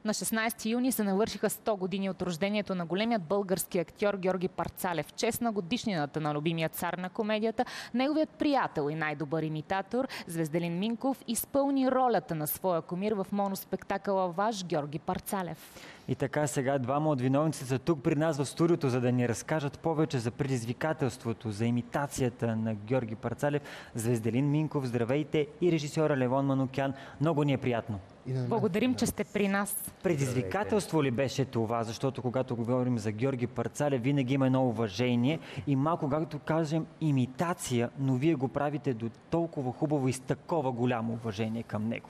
На 16 юни се навършиха 100 години от рождението на големият български актьор Георги Парцалев. Чест на годишнината на любимия цар на комедията, неговият приятел и най-добър имитатор Звезделин Минков изпълни ролята на своя кумир в моноспектакъла "Ваш Георги Парцалев". И така сега двама от виновниците са тук при нас в студиото, за да ни разкажат повече за предизвикателството, за имитацията на Георги Парцалев. Звезделин Минков, здравейте, и режисьора Левон Манукян. Много ни е приятно. Благодарим, че сте при нас. Предизвикателство ли беше това? Защото когато говорим за Георги Парцалев, винаги има едно уважение и малко, както кажем, имитация, но вие го правите до толкова хубаво и с такова голямо уважение към него.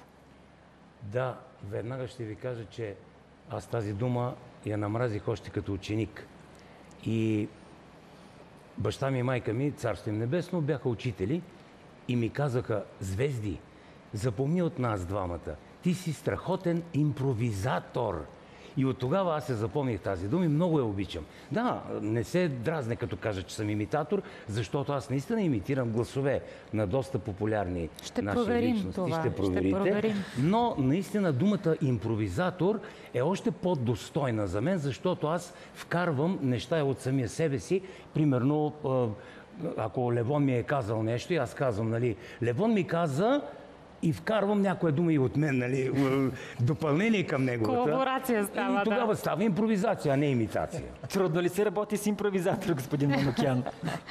Да, веднага ще ви кажа, че аз тази дума я намразих още като ученик. И баща ми и майка ми, царство им небесно, бяха учители и ми казаха: Звезди, запомни от нас двамата, ти си страхотен импровизатор. И от тогава аз се запомних тази дума и много я обичам. Да, не се дразне като кажа, че съм имитатор, защото аз наистина имитирам гласове на доста популярни наши личности. Това. Ще проверите. Но наистина думата импровизатор е още по-достойна за мен, защото аз вкарвам неща от самия себе си. Примерно, ако Левон ми е казал нещо и аз казвам, нали, Левон ми каза, и вкарвам някоя дума и от мен, нали, допълнение към неговата. Колаборация става, и тогава става импровизация, а не имитация. Трудно ли се работи с импровизатор, господин Манукян?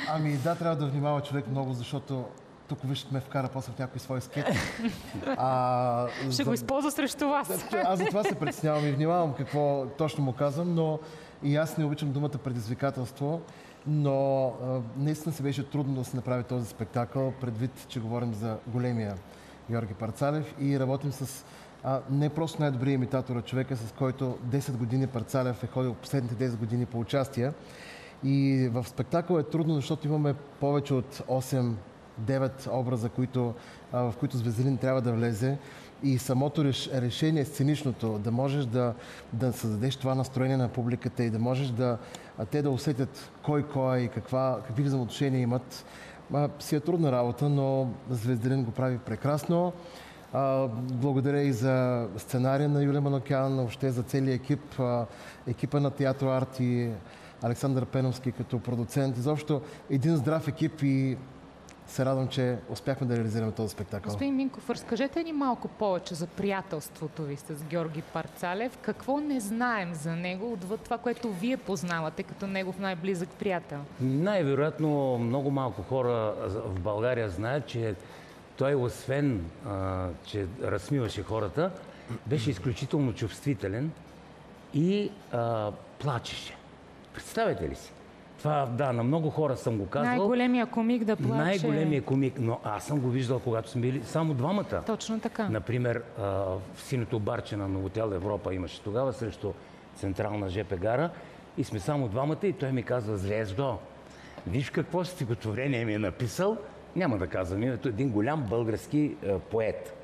Ами да, трябва да внимава човек много, защото тук вижте ме вкара после в някой свой скет. Ще го използва срещу вас. Аз за това се притеснявам и внимавам какво точно му казвам, но и аз не обичам думата предизвикателство, но наистина се беше трудно да се направи този спектакъл, предвид, че говорим за големия Георги Парцалев и работим с не просто най-добрия имитатор, човека, с който 10 години Парцалев е ходил последните 10 години по участие. И в спектакъл е трудно, защото имаме повече от 8-9 образа, в които Звезделин трябва да влезе. И самото решение, сценичното, да можеш да създадеш това настроение на публиката и да можеш те да усетят кой и какви взаимоотношения имат, си е трудна работа, но Звезделин го прави прекрасно. Благодаря и за сценария на Юлия Манукян, въобще за целия екип, екипа на Театро Арт и Александър Пеновски като продуцент. Изобщо един здрав екип и се радвам, че успяхме да реализираме този спектакъл. Господин Минков, разкажете ни малко повече за приятелството ви с Георги Парцалев. Какво не знаем за него, отвъд това, което вие познавате като негов най-близък приятел? Най-вероятно много малко хора в България знаят, че той, освен че разсмиваше хората, беше изключително чувствителен и плачеше. Представете ли си? Това, да, на много хора съм го казвал. Най-големия комик да плаче. Най-големия комик, но аз съм го виждал, когато сме били само двамата. Точно така. Например, в синото барче на Новотел Европа имаше тогава срещу Централна ЖП гара и сме само двамата и той ми казва: Звездо, виж какво стихотворение ми е написал, няма да казвам името, един голям български поет.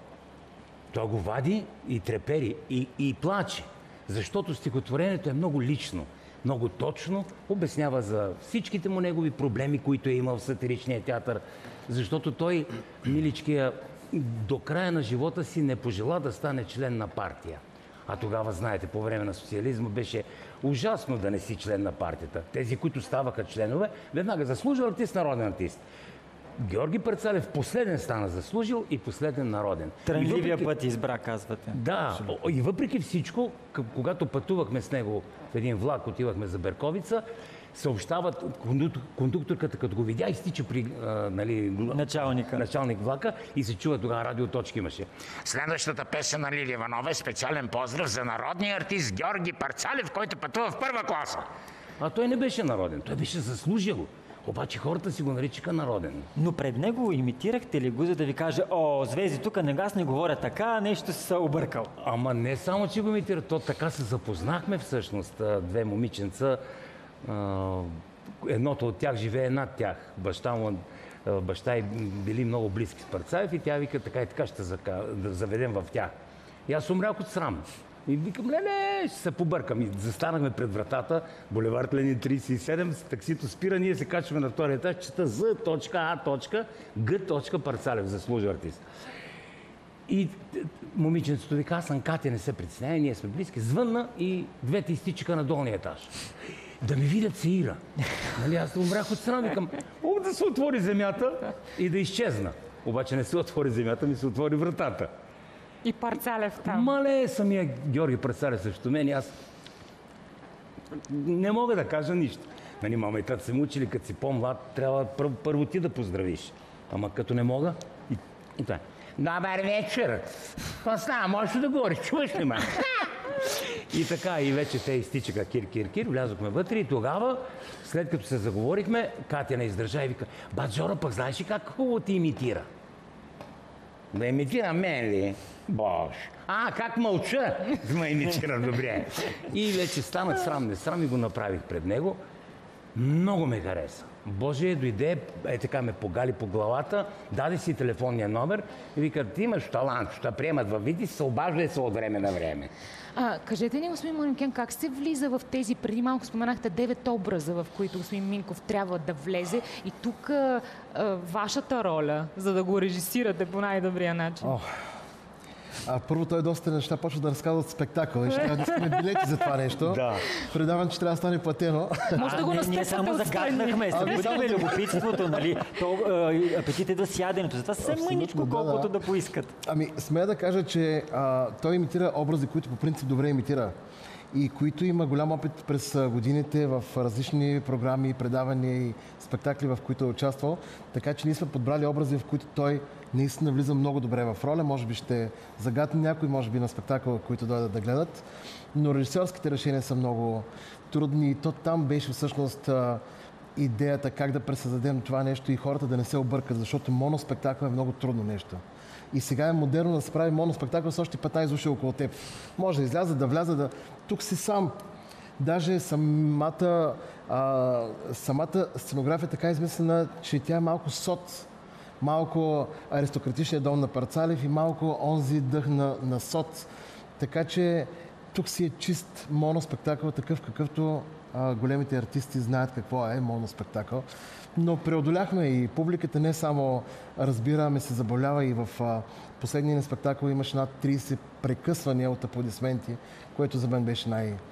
Той го вади и трепери и плаче, защото стихотворението е много лично. Много точно обяснява за всичките му негови проблеми, които е имал в сатиричния театър, защото той, миличкия, до края на живота си не пожела да стане член на партия. А тогава, знаете, по време на социализма беше ужасно да не си член на партията. Тези, които ставаха членове, веднага заслужил артист, народен артист. Георги Парцалев последен стана заслужил и последен народен. Трънливия път избра, казвате. Да, и въпреки всичко, когато пътувахме с него в един влак, отивахме за Берковица, съобщават, кондукторката като го видя, изтича при началник влака и се чува, тогава радиоточки имаше. Следващата песен на Лили Иванова е специален поздрав за народния артист Георги Парцалев, който пътува в първа класа. А той не беше народен, той беше заслужил. Обаче хората си го наричаха народен. Но пред него имитирахте ли го, за да ви каже: о, Звезди, тук аз не говоря така, нещо се объркал? Ама не само, че го имитира, то така се запознахме всъщност. Две момиченца, едното от тях живее над тях. Баща и били много близки с Парцалев и тя вика: така и така ще заведем в тях. И аз умрях от срам. И викам: не, ще се побъркам. И застанахме пред вратата, булевард Ленин 37, таксито спира, ние се качваме на втория етаж, чета З.А.Г. Парцалев, заслужил артист. И момиченцето вика, аз съм Катя, не се притеснява, ние сме близки. Звънна и двете изтичаха на долния етаж. Да ми видят Сеира. Нали, аз умрях от страна, викам, да се отвори земята и да изчезна. Обаче не се отвори земята, ми се отвори вратата. И Парцалев там. Мале, самия Георги Парцалев срещу мен и аз не мога да кажа нищо. Нали, мама и тата са му учили, като си по-млад, трябва първо ти да поздравиш. Ама като не мога, и това. Добър вечер! Какво става? Можеш ли да говориш? Чуваш ли ме? И така, и вече те изтичаха кир, влязохме вътре и тогава, след като се заговорихме, Катя не издържа и вика, бат Жоро, пък знаеш ли как хубаво ти имитира? Да имитира мен ли? Бож! Как мълча? Да ме имитирам добре. И вече станах срам, не срам и го направих пред него. Много ме хареса. Боже, дойде, така ме погали по главата, даде си телефонния номер и вика, ти имаш талант, ще приемат във вид и се обаждай се от време на време. Кажете ни, господин Манукен, как се влиза в тези, преди малко споменахте 9 образа, в които господин Минков трябва да влезе и тук вашата роля, за да го режисирате по най-добрия начин? Първо той доста неща почва да разказва от спектакъл. Ще трябва да искаме билети за това нещо. Да. Предавам, че трябва да стане платено. Може да го Ние само загаднахме, събудихме любопитството, нали? Апетит до сяденето. Затова съвсем мъничко, колкото да поискат. Смея да кажа, че той имитира образи, които по принцип добре имитира. И които има голям опит през годините в различни програми, предавания и спектакли, в които е участвал. Така че ние сме подбрали образи, в които той наистина влиза много добре в роля. Може би ще загатне някой, може би на спектакъл, които дойдат да гледат. Но режисьорските решения са много трудни. И то там беше всъщност идеята как да пресъздадем това нещо и хората да не се объркат, защото моноспектакъл е много трудно нещо. И сега е модерно да се прави моноспектакъл с още 15 души около теб. Може да изляза, да вляза, да... Тук си сам. Даже самата сценография така е измислена, че тя е малко соц. Малко аристократичният дом на Парцалев и малко онзи дъх на соц. Така че тук си е чист моноспектакъл, такъв какъвто големите артисти знаят какво е моноспектакъл. Но преодоляхме и публиката не само разбира, се заболява и в последния спектакъл имаше над 30 прекъсвания от аплодисменти, което за мен беше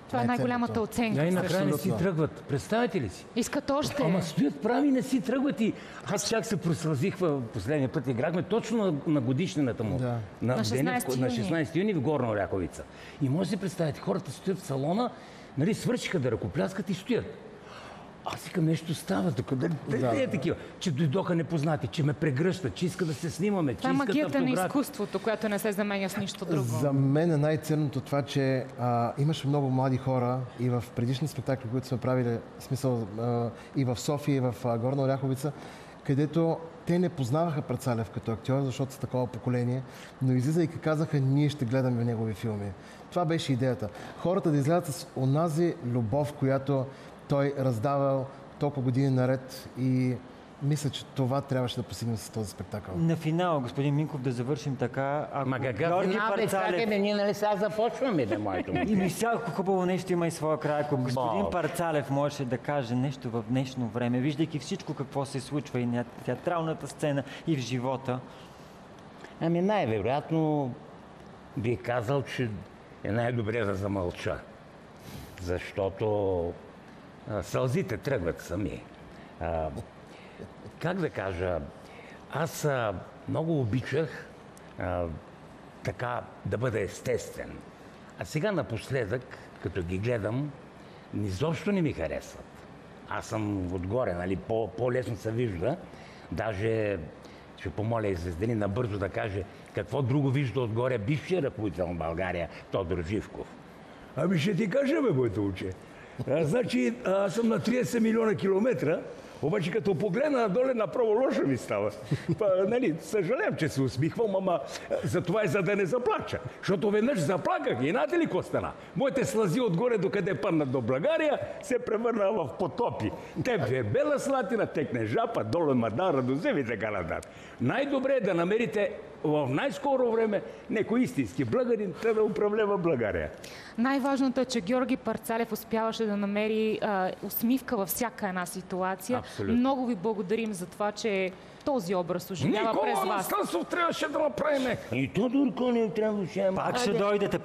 това е най-голямата оценка. И накрая не си тръгват. Представете ли си? Искат още. Ама стоят прави, не си тръгват и аз чак се просълзих в последния път. Играхме точно на годишнината му. Да. На 16 юни в Горна Оряховица. И може да си представите, хората стоят в салона, нали, свършиха да ръкопляскат и стоят. Аз викам, нещо става тук. Е такива, че дойдоха непознати, че ме прегръщат, че искат да се снимаме, че искат автограф. Това е магията на изкуството, която не се заменя с нищо друго. За мен е най-ценното това, че имаше много млади хора и в предишни спектакли, които сме правили, в смисъл и в София, и в Горна Оряховица, където те не познаваха Парцалев като актьор, защото са такова поколение, но излизайки казаха, ние ще гледаме негови филми. Това беше идеята. Хората да излязат с онази любов, която той раздавал толкова години наред и мисля, че това трябваше да постигнем с този спектакъл. На финал, господин Минков, да завършим така. Какъв финал, чакайте, ние нали сега започваме, да моето му. И всяко хубаво нещо има и своя край. Ако господин Парцалев можеше да каже нещо в днешно време, виждайки всичко какво се случва и на театралната сцена, и в живота. Най-вероятно бих казал, че е най-добре да замълча. Защото сълзите тръгват сами. Как да кажа, аз много обичах така да бъда естествен. А сега напоследък, като ги гледам, изобщо не ми харесват. Аз съм отгоре, нали, по-лесно се вижда. Даже ще помоля и Звездани набързо да каже какво друго вижда отгоре бившия ръководител на България, Тодор Живков. Ще ти кажа, моето уче. Значи, аз съм на 30 милиона километра, обаче като погледна надоле, направо лошо ми става. Нали, съжалявам, че се усмихвам, ама за това и за да не заплача. Защото веднъж заплаках и знаете ли какво стана? Моите слази отгоре, докъде паднат до България, се превърна в потопи. Те бела слатина, текне жапа, долу Мадан, Радозем и така нататък. Най-добре е да намерите в най-скоро време некой истински българин да управлява България. Най-важното е, че Георги Парцалев успяваше да намери усмивка във всяка една ситуация. Абсолютно. Много ви благодарим за това, че този образ оживява през Никола вас. Анастасов трябваше да направим. И Тодор Колев трябваше. Пак ще дойдете,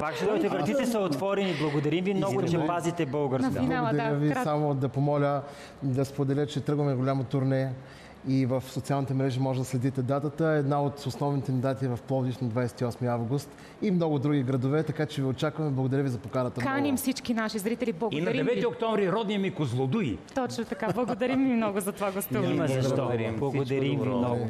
вратите са отворени. Благодарим ви много, че пазите българското. На финала, Благодаря ви. кратко. Само да помоля да споделя, че тръгваме голямо турне и в социалните мрежи може да следите датата. Една от основните ни дати е в Пловдив на 28 август и много други градове, така че ви очакваме. Благодаря ви за поканата. Каним всички наши зрители. И на Благодарим 9 ви. октомври родния ми Козлодуй. Точно така. Благодарим ви много за това гостуване. Има защо. Благодарим. Благодарим Всичко ви добро. много.